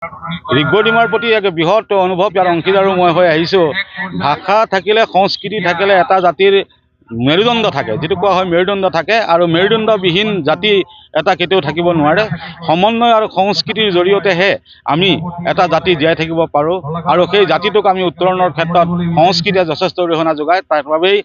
ঋগ্বদিমাৰ প্ৰতি এক বৃহৎ অনুভৱ ইয়াৰ অংশীদাৰো মই হৈ আহিছোঁ। ভাষা থাকিলে, সংস্কৃতি থাকিলে এটা জাতিৰ মেৰুদণ্ড থাকে, যিটো কোৱা হয় মেৰুদণ্ড থাকে, আৰু মেৰুদণ্ডবিহীন জাতি এটা কেতিয়াও থাকিব নোৱাৰে। সমন্বয় আৰু সংস্কৃতিৰ জৰিয়তেহে আমি এটা জাতি জীয়াই থাকিব পাৰোঁ, আৰু সেই জাতিটোক আমি উত্তৰণৰ ক্ষেত্ৰত সংস্কৃতিয়ে যথেষ্ট অৰিহণা যোগায়। তাৰ বাবেই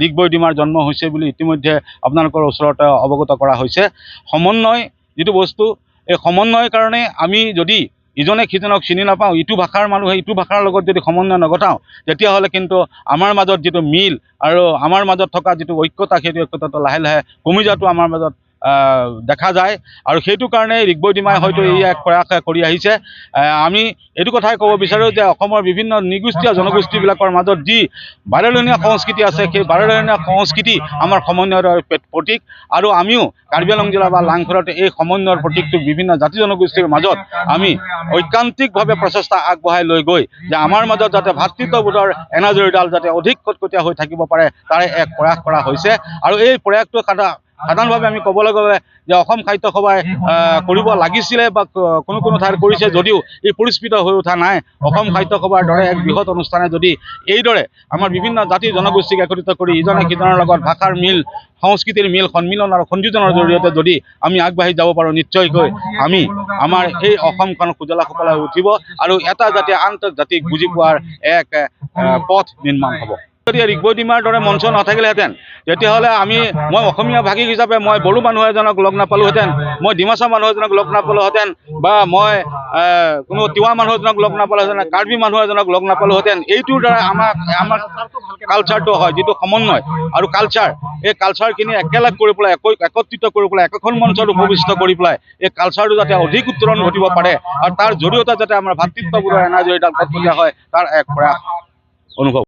ঋগ্বদিমাৰ জন্ম হৈছে বুলি ইতিমধ্যে আপোনালোকৰ ওচৰতে অৱগত কৰা হৈছে। সমন্বয় যিটো বস্তু, এই সমন্বয়ৰ কাৰণে আমি যদি ইজনে সিজনক চিনি নাপাওঁ, ইটো ভাষাৰ মানুহে ইটো ভাষাৰ লগত যদি সমন্বয় নঘটাওঁ, তেতিয়াহ'লে কিন্তু আমাৰ মাজত যিটো মিল আৰু আমাৰ মাজত থকা যিটো ঐক্যতা, সেইটো ঐক্যতাটো লাহে লাহে কমি যোৱাটো আমাৰ মাজত দেখা যায়। আৰু সেইটো কাৰণে ঋগ্বদিমাই হয়তো এই এক প্ৰয়াস কৰি আহিছে। আমি এইটো কথাই ক'ব বিচাৰোঁ যে অসমৰ বিভিন্ন নৃগোষ্ঠীয় জনগোষ্ঠীবিলাকৰ মাজত যি বাৰেৰহণীয়া সংস্কৃতি আছে, সেই বাৰেৰহণীয়া সংস্কৃতি আমাৰ সমন্বয়ৰ প্ৰতীক। আৰু আমিও কাৰ্বি আংলং জিলা বা লাংখুইত এই সমন্বয়ৰ প্ৰতীকটোক বিভিন্ন জাতি জনগোষ্ঠীৰ মাজত আমি ঐকান্তিকভাৱে প্ৰচেষ্টা আগবঢ়াই লৈ গৈ যে আমাৰ মাজত যাতে ভাতৃত্ববোধৰ এনাজৰীডাল যাতে অধিক কটকটীয়া হৈ থাকিব পাৰে, তাৰে এক প্ৰয়াস কৰা হৈছে। আৰু এই প্ৰয়াসটো সাধাৰণভাৱে আমি ক'বলৈ গ'লে যে অসম সাহিত্য সভাই কৰিব লাগিছিলে বা কোনো কোনো ঠাইত কৰিছে যদিও এই পৰিস্ফুট হৈ উঠা নাই। অসম সাহিত্য সভাৰ দৰে এক বৃহৎ অনুষ্ঠানে যদি এইদৰে আমাৰ বিভিন্ন জাতি জনগোষ্ঠীক একত্ৰিত কৰি ইজনে সিজনৰ লগত ভাষাৰ মিল, সংস্কৃতিৰ মিল, সন্মিলন আৰু সংযোজনৰ জৰিয়তে যদি আমি আগবাঢ়ি যাব পাৰোঁ, নিশ্চয়কৈ আমাৰ এই অসমখন সুজলা সুফলা হৈ উঠিব আৰু এটা জাতিয়ে আন এটা জাতিক বুজি পোৱাৰ এক পথ নিৰ্মাণ হ'ব। যদি ঋগ্বদিমাৰ দৰে মঞ্চ নাথাকিলেহেঁতেন, তেতিয়াহ'লে মই অসমীয়া ভাষিক হিচাপে মই বড়ো মানুহ এজনক লগ নাপালোহেঁতেন, মই ডিমাচা মানুহ এজনক লগ নাপালোহেঁতেন, বা মই কোনো তিৱা মানুহ এজনক লগ নাপালোহেঁতেন, কাৰ্বি মানুহ এজনক লগ নাপালোহেঁতেন। এইটোৰ দ্বাৰা আমাৰ কালচাৰটো হয়, যিটো সমন্বয় আৰু কালচাৰ, এই কালচাৰখিনি একেলগ কৰি পেলাই, একত্ৰিত কৰি পেলাই, একোখন মঞ্চত উপবিষ্ট কৰি পেলাই এই কালচাৰটো যাতে অধিক উত্তৰণ ঘটিব পাৰে আৰু তাৰ জৰিয়তে যাতে আমাৰ ভাতৃত্ববোধৰ এনাজৰীডাল কটকটীয়া হয়, তাৰ এক প্ৰয়াস অনুভৱ।